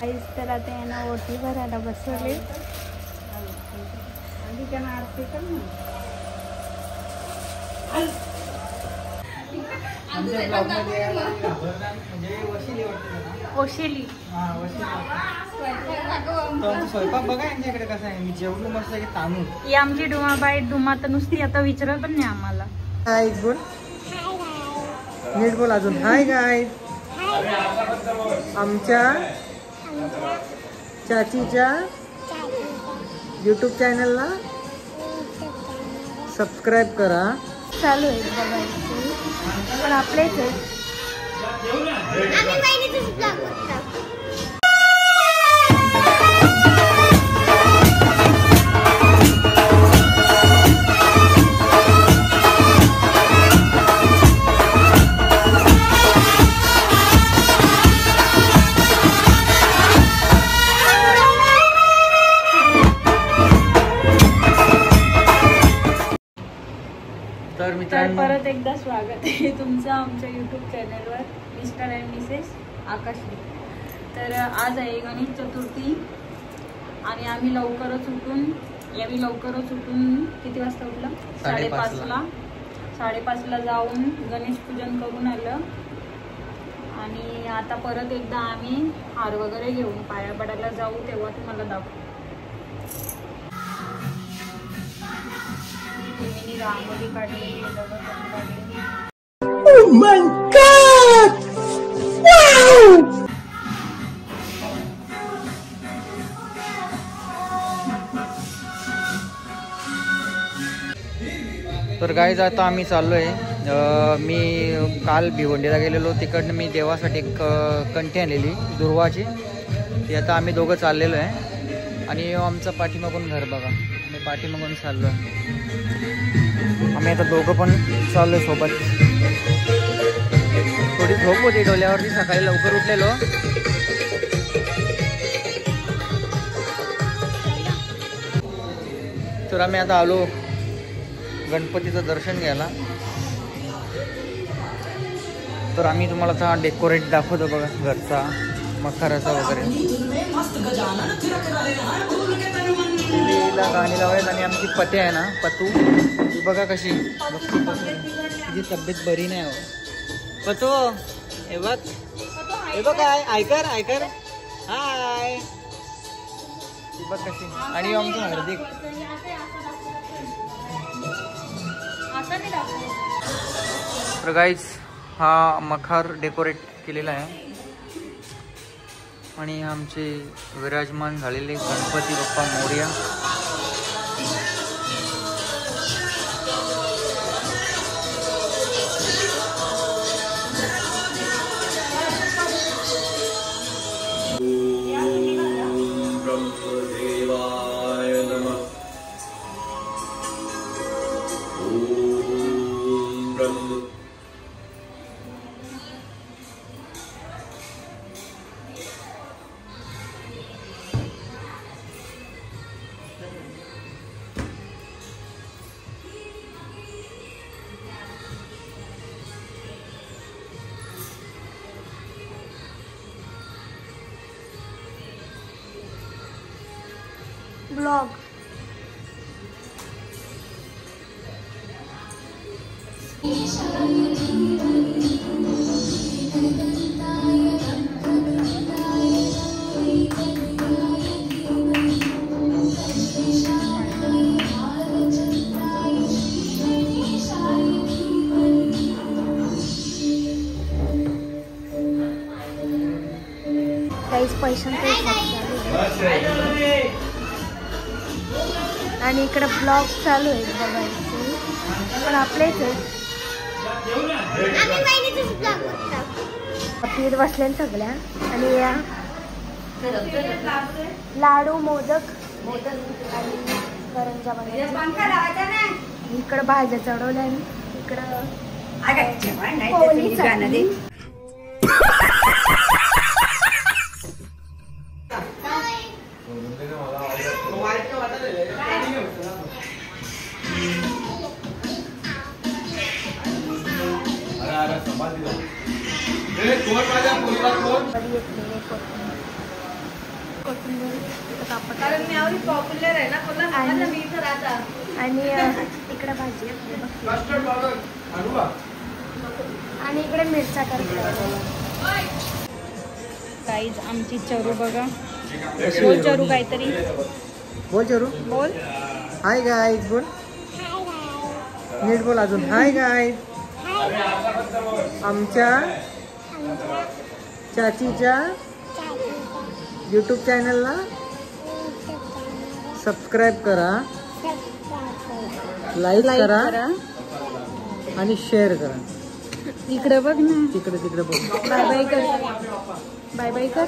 काहीच तर आता यांना ओटी भरायला बसवले. ओशेली स्वयंपाक बघा यांच्याकडे कसा आहे. मी जेवलो मस्त की तांदूळ. ही आमची डुमाबाई. डुमा तर नुसती आता विचारत पण नाही आम्हाला. हाय बोल, नीट बोल अजून. हाय गाय. आमच्या चाचीच्या YouTube चॅनलला सबस्क्राईब करा. चालू आहे बघायचं पण आपलेच आहे. तर परत एकदा स्वागत आहे तुमचं आमच्या YouTube चॅनलवर मिस्टर अँड मिसेस आकाशी. तर आज आहे गणेश चतुर्थी आणि आम्ही लवकरच उठून किती वाजता उठलं? 5:30ला जाऊन गणेश पूजन करून आलं. आणि आता परत एकदा आम्ही हार वगैरे घेऊन पाया पडायला जाऊ, तेव्हा तुम्हाला दाखवू. रांगोळी काढली. Oh my God! Wow! तर गाईज आता आम्ही चाललोय. मी काल भिवंडीला गेलेलो. तिकडनं मी देवासाठी एक कंठी आणलेली दुर्वाची. ती आता आम्ही दोघं चाललेलो आहे. आणि आमचं पाठीमागून घर बघा. मी पाठीमागून चाललो आहे. आम्ही आता दोघं पण चाललोय सोबत. थोडी झोप होती डोल्यावरती. सकाळी लवकर उठलेलो. तर आम्ही आता आलो गणपतीचं दर्शन घ्यायला. तर आम्ही तुम्हाला आता डेकोरेट दाखवतो बघा, घरचा मखराचा वगैरे. टीव्हीला गाणी लावायला. आणि आमची पते आहे ना, पतू, ती बघा कशी तिची तब्येत बरी नाही हो. पतू हे बघ, हे बघ काय ऐकर हाय, ती बघ कशी. आणि आमचं हार्दिक. तर गाईज हा मखार डेकोरेट केलेला आहे. आणि आमचे विराजमान झालेले गणपती बाप्पा मोरया. ब्लॉग काहीच पैशांचा आणि इकडे ब्लॉग चालू आहे बघायचे पण आपलेच आहे. फिर बसले सगळ्या. आणि या लाडू मोदक आणि करंजा बनवल्या. इकडं भाज्या चढवल्या. इकडं कोथिंबीर कापत कारण मी आवडी पॉप्युलर आहे ना कोणा सांगा मी इथं राहता. आणि इकडे भाजी आणि इकडे मिरच्या करतात. काहीच आमची चरू बघा. बोल चरू काहीतरी बोल चरू बोल. हाय गाईज बोल. नीट बोल अजून. Hi guys. आमच्या चाचीच्या यूट्यूब चॅनलला सबस्क्राईब करा, लाईक करा आणि शेअर करा. इकडे बघ ना. तिकडे तिकडे बघ. बाय बाय कर. बाय बाय कर.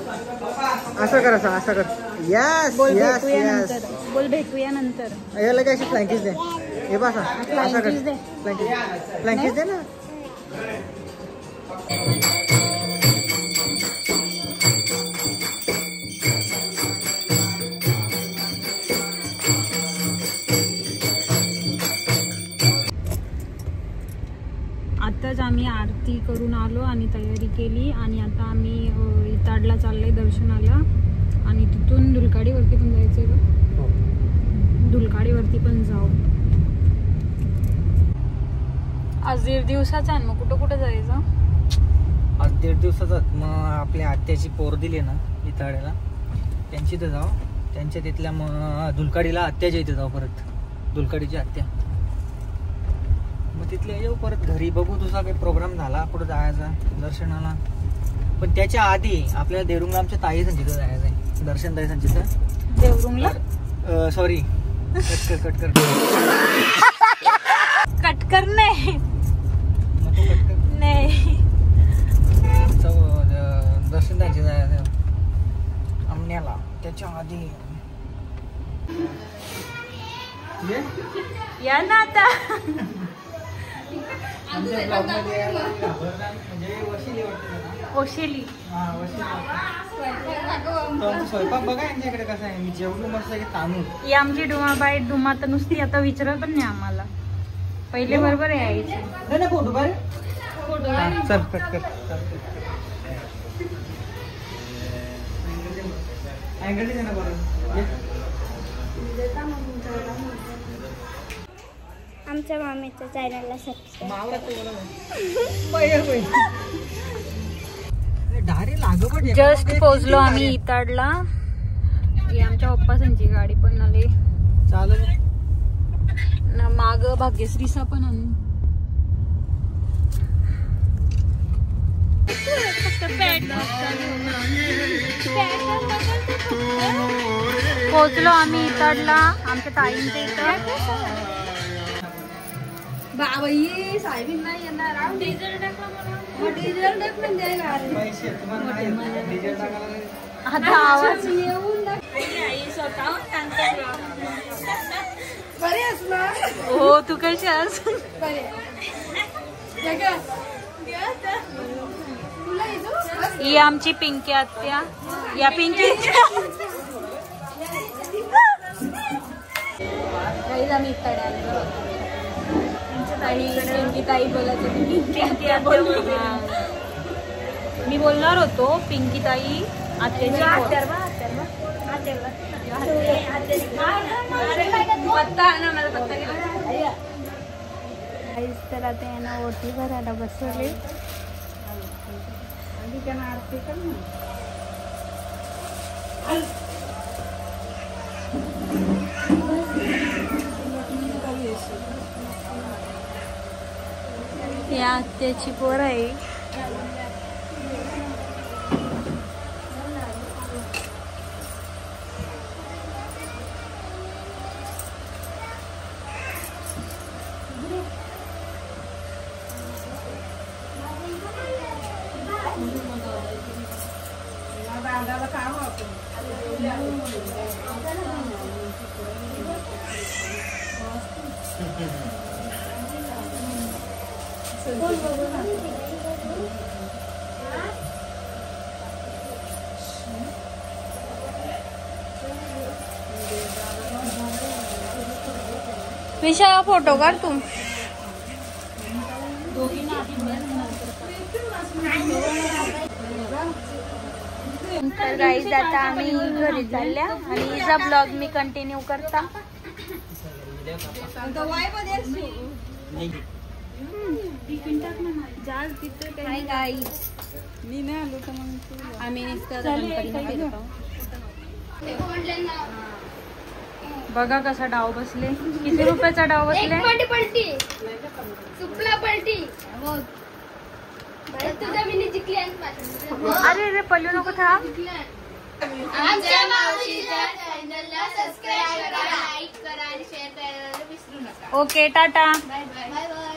असं कर असं कर. यस बोल यस भेटूया यस. नंतर. बोल भेटूया नंतर. याला काय अशी फ्लँकीज दे. हे बघा असं कर. दे. फ्लँकीज दे ना. आताच आम्ही आरती करून आलो आणि तयारी केली आणि आता आम्ही इताडला चाललोय दर्शनाला आणि तिथून दुलकाडीवरती पण जायचंय का. दुलकाडीवरती पण जाऊ. आज 1.5 दिवसाचा आहे. मग कुठं कुठं जायचं. आज 1.5 दिवसाचा. मग आपल्या आत्याची पोर दिली ना इथाड्याला त्यांची इथं जाऊ. त्यांच्या तिथल्या मग दुलकाडीला आत्याच्या इथे जाऊ परत. दुलकाडीची आत्या. मग तिथले येऊ परत घरी. बघू तुझा काही प्रोग्राम झाला कुठं जायचा दर्शनाला. पण त्याच्या आधी आपल्याला देवरुंगला आमच्या ताई संचित जायचं आहे. दर्शन ताई संचित देवरुंगला. सॉरी कट कर कट कर नाही. मग तू कट कर. नाही दर्शन ताईंचे जायचं आमण्याला. त्याच्या आधी या ना आता. ओशेली स्वयंपाक बघा यांच्याकडे कसा आहे. मी जेवलो मस्त की तांदूळ. ही आमची डुमाबाई. डुमा तर नुसती आता विचारत पण नाही आम्हाला. पहिले बरोबर यायची. फोटो बाय. चल कट कर. अँगल दे ना बरोबर. आमच्या मामीच्या चॅनलला सबस्क्राईब. जस्ट पोहोचलो आम्ही इताडला. ही आमच्या पप्पासांची गाडी पण आली. चालेल ना माग भाग्यश्रीचा पण आम्ही. पोहोचलो आम्ही इताडला आमच्या ताईंच्या इथं. बाबाई साहेबीन नाही येणार. डिझेल टाकला मला. डिझेल टाकून द्यायला आता आवाज येऊन बरे असणार. हो तू कशी आहेस. ही आमची पिंकी आत्या. या पिंकी आम्ही इकडे आलो. पिंकी ताई बोलत होती. पिंकी आत्या बोल. मी बोलणार होतो पिंकी ताई आत्याची. तर आता यांना ओटी भरायला बसवले. आरती कर ना. या आत्याची पोर आहे. विशाल फोटो काढ तू. तर गाईज आता आम्ही घरी चालल्या आणि हिचा ब्लॉग मी कंटिन्यू करता. मी नाही आलो तर मग आम्ही बघा कसा डाव बसले. किती रुपयाचा डाव बसले. अरे रे पल्लू नको थांब. आमच्या मावशीच्या चॅनलला सबस्क्राइब करा, लाईक करा आणि शेअर करायला विसरू नका. Okay tata. Bye bye.